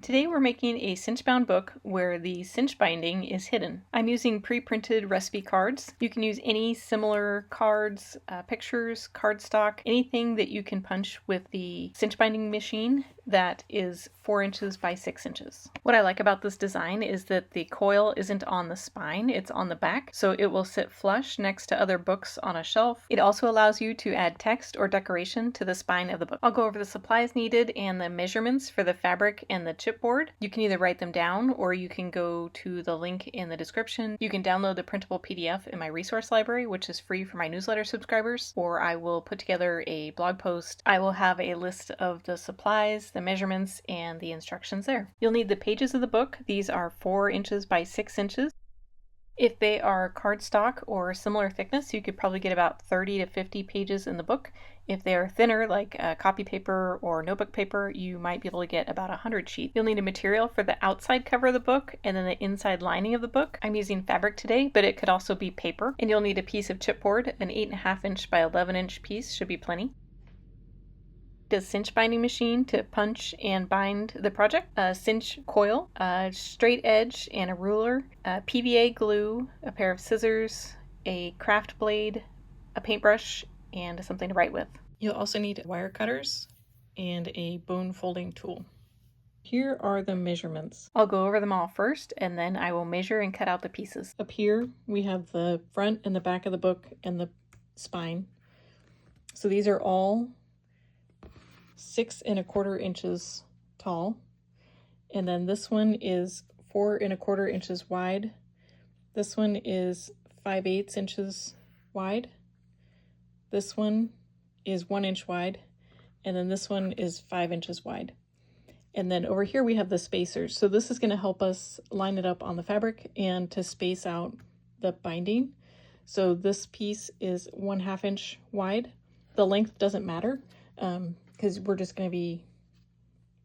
Today we're making a cinch bound book where the cinch binding is hidden. I'm using pre-printed recipe cards. You can use any similar cards, pictures, cardstock, anything that you can punch with the cinch binding machine that is 4 inches by 6 inches. What I like about this design is that the coil isn't on the spine, it's on the back, so it will sit flush next to other books on a shelf. It also allows you to add text or decoration to the spine of the book. I'll go over the supplies needed and the measurements for the fabric and the chipboard. You can either write them down or you can go to the link in the description. You can download the printable PDF in my resource library, which is free for my newsletter subscribers, or I will put together a blog post. I will have a list of the supplies, the measurements, and the instructions there. You'll need the pages of the book. These are 4 inches by 6 inches. If they are cardstock or similar thickness, you could probably get about 30 to 50 pages in the book. If they are thinner, like copy paper or notebook paper, you might be able to get about 100 sheets. You'll need a material for the outside cover of the book and then the inside lining of the book. I'm using fabric today, but it could also be paper. And you'll need a piece of chipboard. An 8.5 inch by 11 inch piece should be plenty. A cinch binding machine to punch and bind the project, a cinch coil, a straight edge and a ruler, a PVA glue, a pair of scissors, a craft blade, a paintbrush, and something to write with. You'll also need wire cutters and a bone folding tool. Here are the measurements. I'll go over them all first, and then I will measure and cut out the pieces. Up here we have the front and the back of the book and the spine. So these are all 6 1/4 inches tall, and then this one is 4 1/4 inches wide. This one is 5/8 inches wide. This one is 1 inch wide, and then this one is 5 inches wide. And then over here we have the spacers. So this is going to help us line it up on the fabric and to space out the binding. So this piece is 1/2 inch wide. The length doesn't matter, because we're just going to be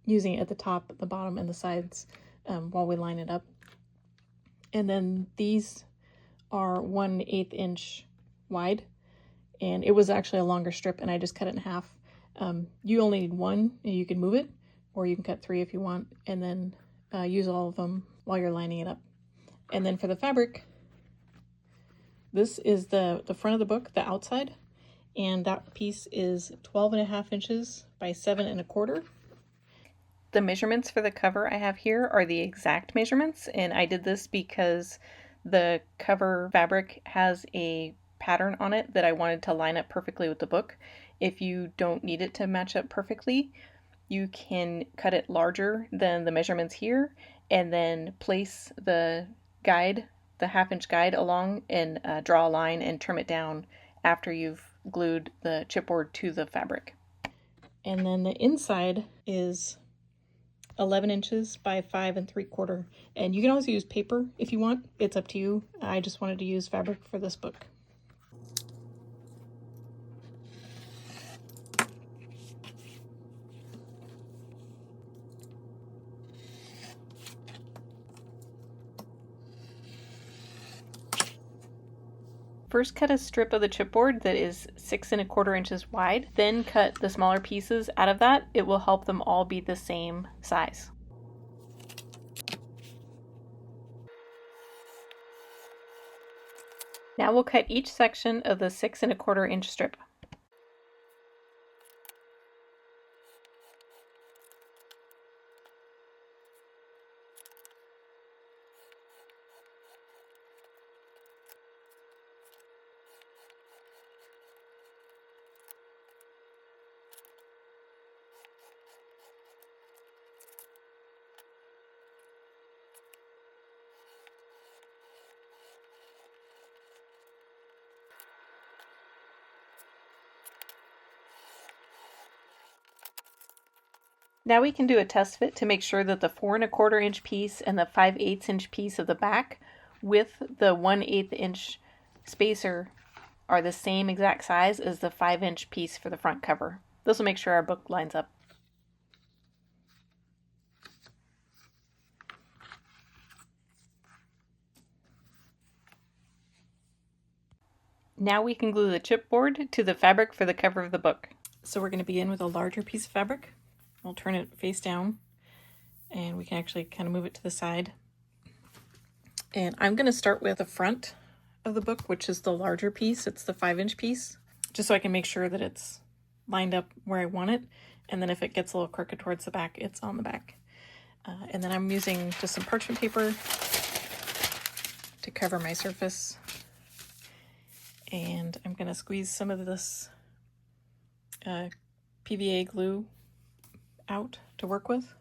using it at the top, the bottom, and the sides while we line it up. And then these are 1/8 inch wide, and it was actually a longer strip, and I just cut it in half. You only need one, and you can move it, or you can cut 3 if you want, and then use all of them while you're lining it up. And then for the fabric, this is the front of the book, the outside. And that piece is 12.5 inches by 7 1/4. The measurements for the cover I have here are the exact measurements, and I did this because the cover fabric has a pattern on it that I wanted to line up perfectly with the book. If you don't need it to match up perfectly, you can cut it larger than the measurements here and then place the guide, the 1/2 inch guide, along and draw a line and trim it down after you've glued the chipboard to the fabric. And then the inside is 11 inches by 5 3/4. And you can also use paper if you want. It's up to you. I just wanted to use fabric for this book. First, cut a strip of the chipboard that is 6 1/4 inches wide, then cut the smaller pieces out of that. It will help them all be the same size. Now we'll cut each section of the 6 1/4 inch strip. Now we can do a test fit to make sure that the 4 1/4 inch piece and the 5/8 inch piece of the back with the 1/8 inch spacer are the same exact size as the 5 inch piece for the front cover. This will make sure our book lines up. Now we can glue the chipboard to the fabric for the cover of the book. So we're going to begin with a larger piece of fabric. We'll turn it face down and we can actually kind of move it to the side. And I'm going to start with the front of the book, which is the larger piece. It's the 5-inch piece, just so I can make sure that it's lined up where I want it. And then if it gets a little crooked towards the back, it's on the back. And then I'm using just some parchment paper to cover my surface. And I'm going to squeeze some of this PVA glue out to work with.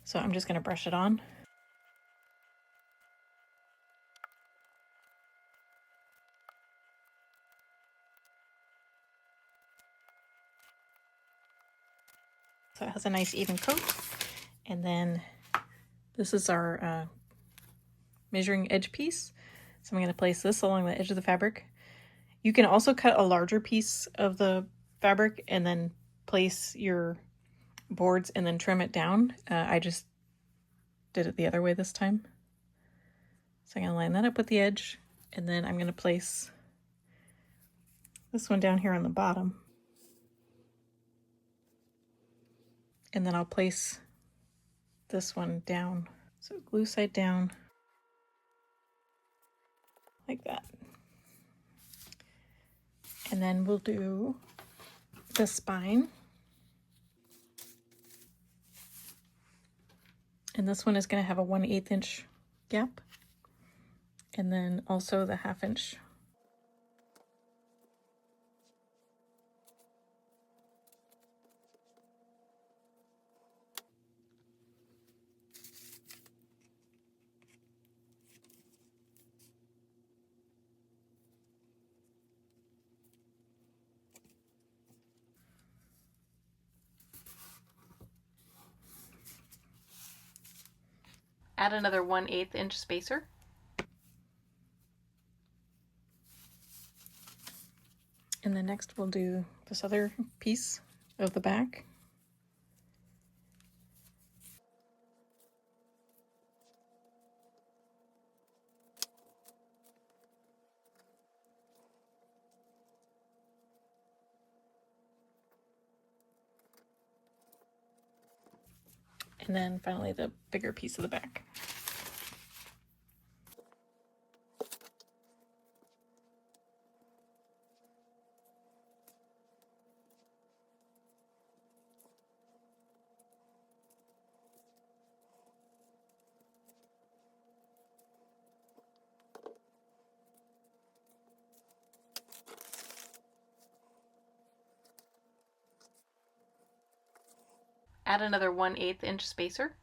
So I'm just going to brush it on. So it has a nice even coat. And then this is our measuring edge piece. So I'm going to place this along the edge of the fabric. You can also cut a larger piece of the fabric and then place your boards and then trim it down. I just did it the other way this time. So I'm going to line that up with the edge, and then I'm going to place this one down here on the bottom. And then I'll place this one down. So glue side down, like that. And then we'll do the spine. And this one is going to have a 1/8 inch gap. And then also the 1/2 inch. Add another 1/8 inch spacer. And then next we'll do this other piece of the back. And then finally the bigger piece of the back. Add another 1/8 inch spacer.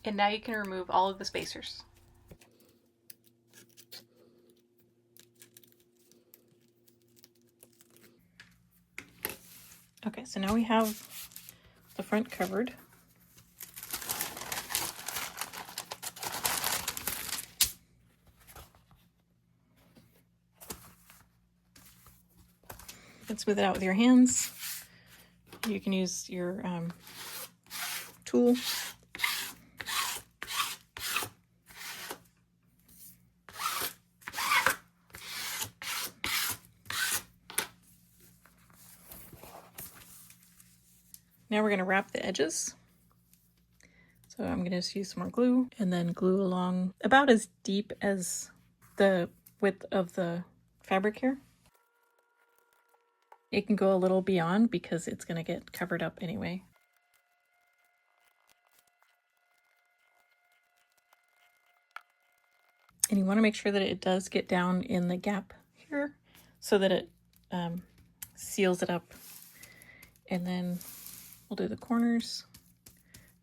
And now you can remove all of the spacers. Okay, so now we have the front covered. You can smooth it out with your hands. You can use your tool. Now we're going to wrap the edges. So I'm going to just use some more glue and then glue along about as deep as the width of the fabric here. It can go a little beyond because it's going to get covered up anyway. And you want to make sure that it does get down in the gap here so that it seals it up. And then we'll do the corners.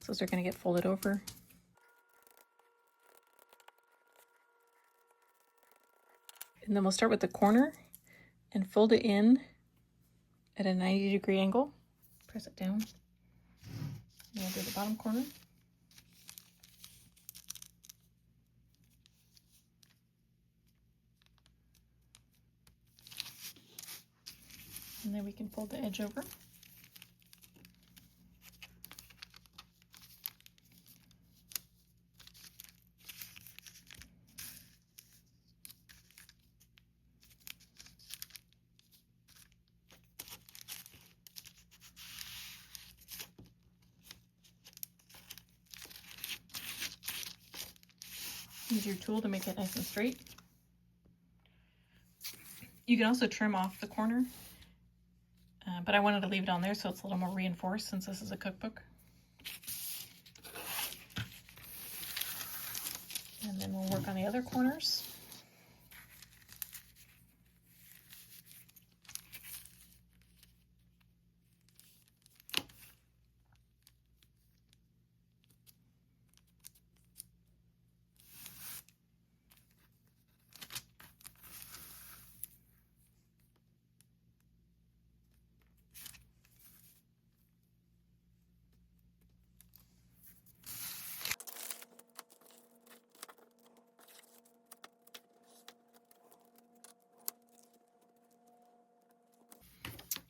So those are going to get folded over. And then we'll start with the corner and fold it in at a 90-degree angle. Press it down. And we'll do the bottom corner. And then we can fold the edge over. Use your tool to make it nice and straight. You can also trim off the corner, but I wanted to leave it on there so it's a little more reinforced since this is a cookbook. And then we'll work on the other corners.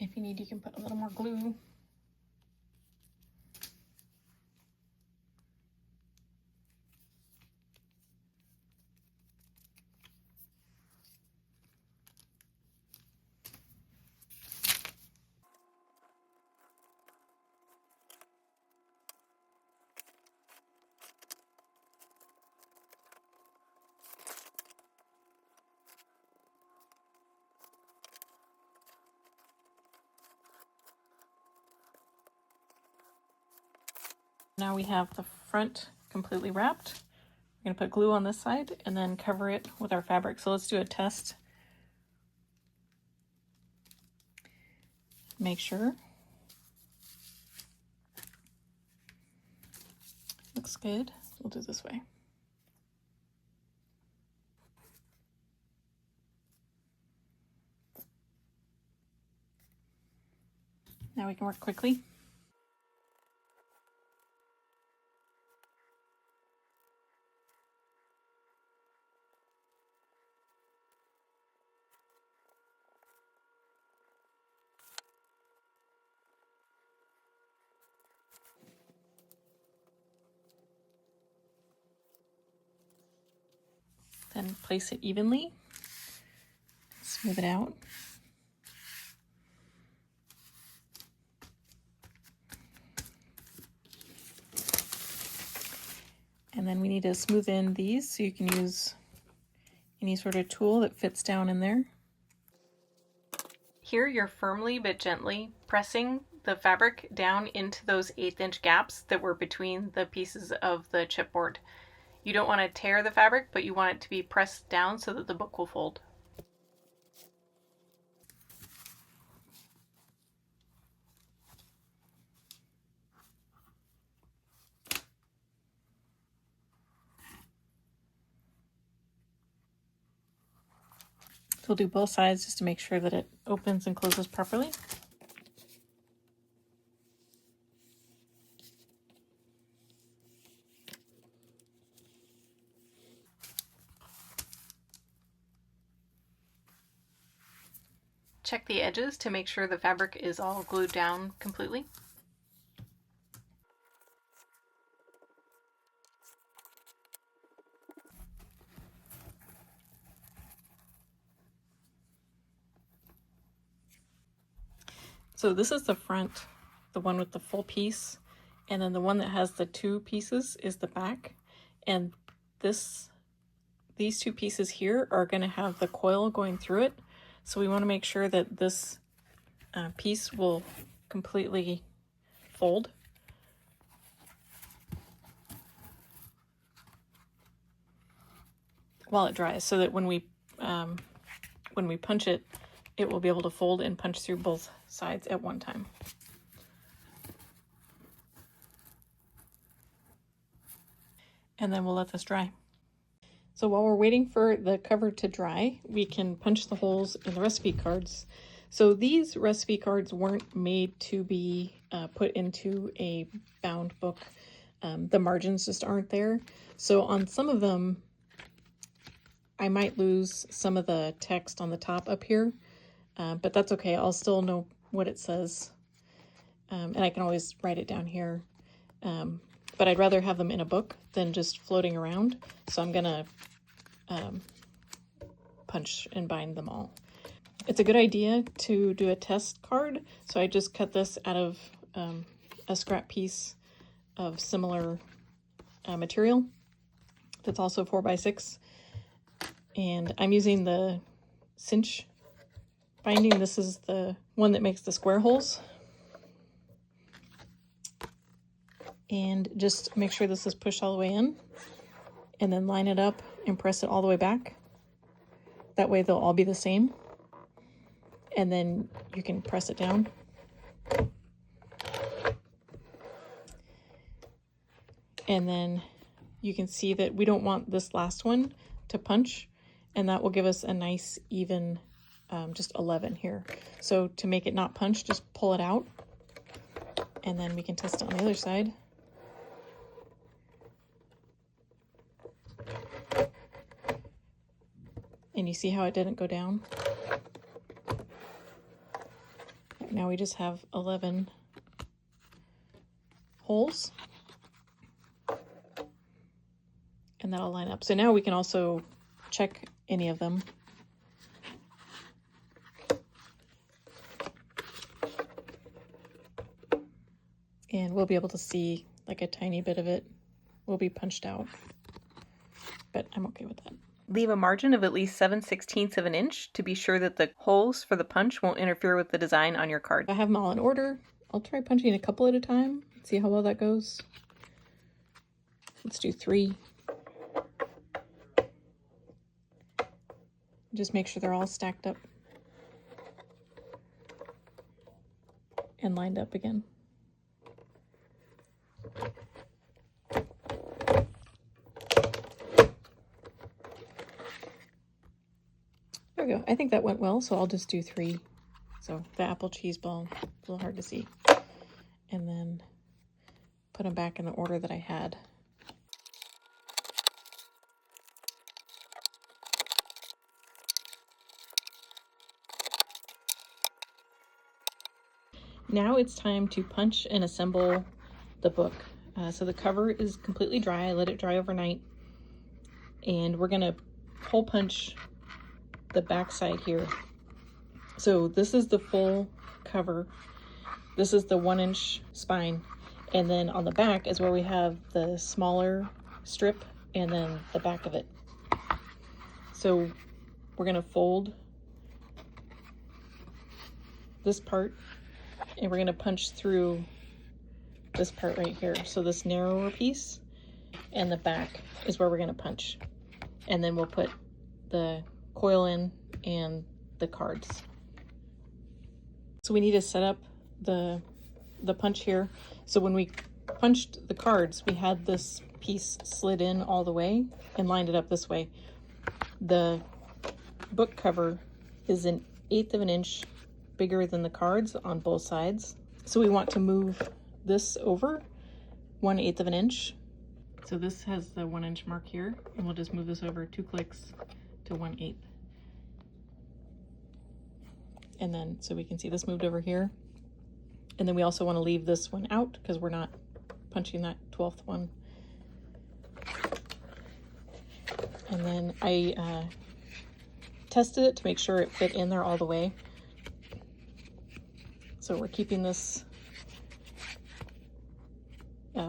If you need, you can put a little more glue. Now we have the front completely wrapped. We're going to put glue on this side and then cover it with our fabric. So let's do a test. Make sure. Looks good. We'll do it this way. Now we can work quickly. Then place it evenly, smooth it out. And then we need to smooth in these so you can use any sort of tool that fits down in there. Here you're firmly but gently pressing the fabric down into those 1/8 inch gaps that were between the pieces of the chipboard. You don't want to tear the fabric, but you want it to be pressed down so that the book will fold. So we'll do both sides just to make sure that it opens and closes properly. Check the edges to make sure the fabric is all glued down completely. So this is the front, the one with the full piece, and then the one that has the 2 pieces is the back. And these 2 pieces here are going to have the coil going through it. So we want to make sure that this piece will completely fold. While it dries, so that when we punch it, it will be able to fold and punch through both sides at one time. And then we'll let this dry. So while we're waiting for the cover to dry, we can punch the holes in the recipe cards. So these recipe cards weren't made to be put into a bound book. The margins just aren't there. So on some of them, I might lose some of the text on the top up here, but that's okay. I'll still know what it says, and I can always write it down here. But I'd rather have them in a book than just floating around. So I'm gonna punch and bind them all. It's a good idea to do a test card. So I just cut this out of a scrap piece of similar material. that's also 4x6. And I'm using the Cinch binding. This is the one that makes the square holes. And just make sure this is pushed all the way in, and then line it up and press it all the way back. That way they'll all be the same. And then you can press it down. And then you can see that we don't want this last one to punch, and that will give us a nice even just 11 here. So to make it not punch, just pull it out, and then we can test it on the other side. And you see how it didn't go down? Now we just have 11 holes. And that'll line up. So now we can also check any of them. And we'll be able to see like a tiny bit of it will be punched out. But I'm okay with that. Leave a margin of at least 7/16 of an inch to be sure that the holes for the punch won't interfere with the design on your card. I have them all in order. I'll try punching a couple at a time, see how well that goes. Let's do 3. Just make sure they're all stacked up and lined up again. There we go. I think that went well, so I'll just do 3. So the apple cheese ball, a little hard to see. And then put them back in the order that I had. Now it's time to punch and assemble the book. So the cover is completely dry. I let it dry overnight. And we're gonna hole punch the back side here. So this is the full cover. This is the 1-inch spine. And then on the back is where we have the smaller strip and then the back of it. So we're gonna fold this part, and we're gonna punch through this part right here. So this narrower piece and the back is where we're gonna punch. And then we'll put the coil in and the cards. So we need to set up the punch here. So when we punched the cards, we had this piece slid in all the way and lined it up this way. The book cover is 1/8 of an inch bigger than the cards on both sides. So we want to move this over 1/8 of an inch. So this has the 1-inch mark here, and we'll just move this over 2 clicks to 1/8. And then, so we can see this moved over here. And then we also want to leave this one out because we're not punching that 12th one. And then I tested it to make sure it fit in there all the way. So we're keeping this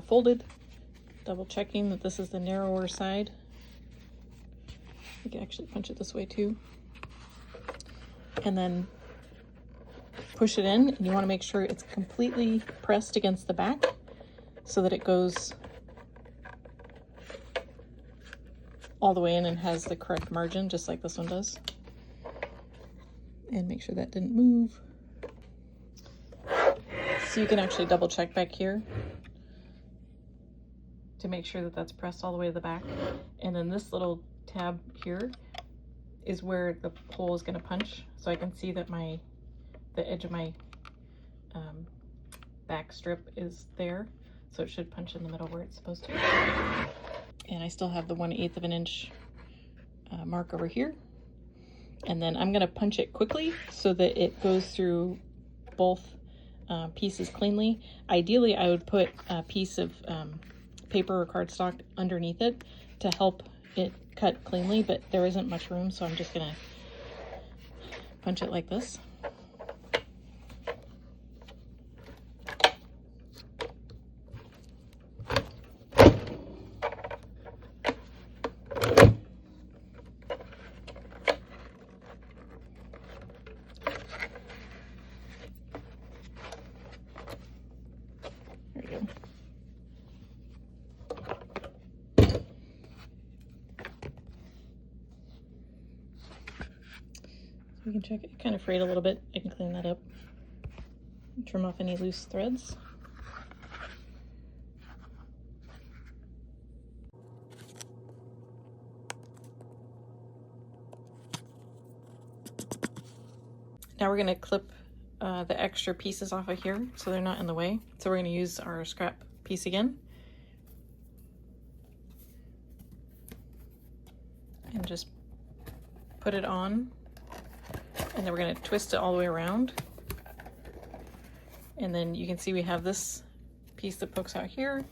folded, double checking that this is the narrower side. You can actually punch it this way too. And then push it in, and you want to make sure it's completely pressed against the back so that it goes all the way in and has the correct margin, just like this one does. And make sure that didn't move. So you can actually double check back here to make sure that that's pressed all the way to the back. And then this little tab here is where the hole is going to punch. So I can see that the edge of my back strip is there. So it should punch in the middle where it's supposed to. And I still have the 1/8 of an inch mark over here. And then I'm going to punch it quickly so that it goes through both pieces cleanly. Ideally, I would put a piece of paper or cardstock underneath it to help it cut cleanly, but there isn't much room, so I'm just gonna punch it like this. can check it. It kind of frayed a little bit. I can clean that up. Trim off any loose threads. Now we're going to clip the extra pieces off of here so they're not in the way. So we're going to use our scrap piece again. And just put it on. And then we're going to twist it all the way around. And then you can see we have this piece that pokes out here.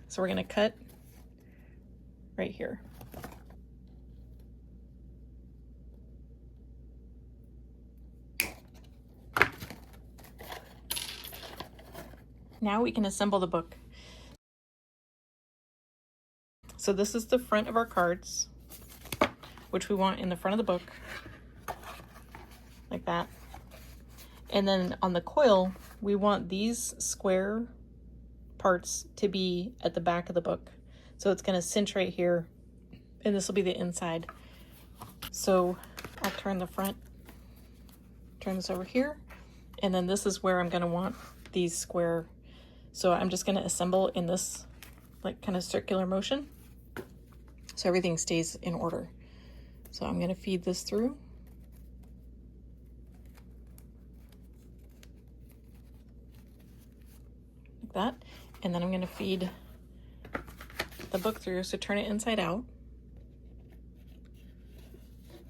So we're going to cut right here. Now we can assemble the book. So this is the front of our cards, which we want in the front of the book, like that. And then on the coil, we want these square parts to be at the back of the book. So it's going to cinch right here, and this will be the inside. So I'll turn the front, turn this over here, and then this is where I'm going to want these square. So I'm just going to assemble in this like kind of circular motion so everything stays in order. So I'm going to feed this through. Like that. And then I'm going to feed the book through. So turn it inside out.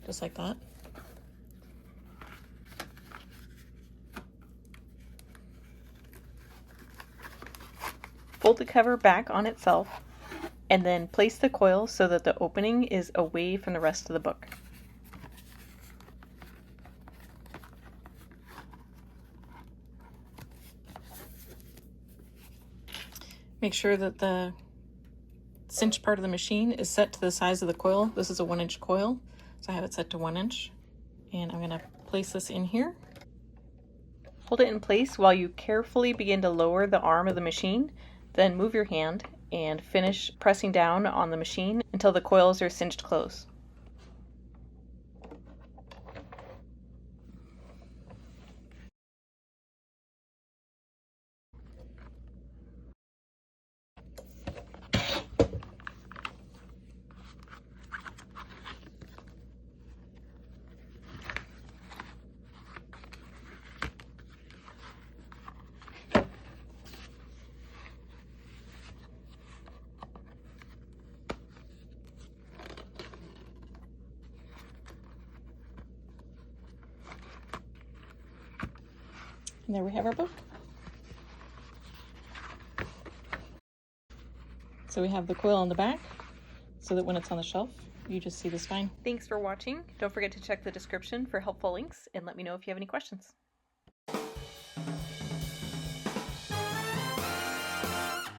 Just like that. Fold the cover back on itself and then place the coil so that the opening is away from the rest of the book. Make sure that the cinch part of the machine is set to the size of the coil. This is a 1-inch coil, so I have it set to 1 inch. And I'm going to place this in here. Hold it in place while you carefully begin to lower the arm of the machine. Then move your hand and finish pressing down on the machine until the coils are cinched close. And there we have our book. So we have the coil on the back so that when it's on the shelf, you just see the spine. Thanks for watching. Don't forget to check the description for helpful links and let me know if you have any questions.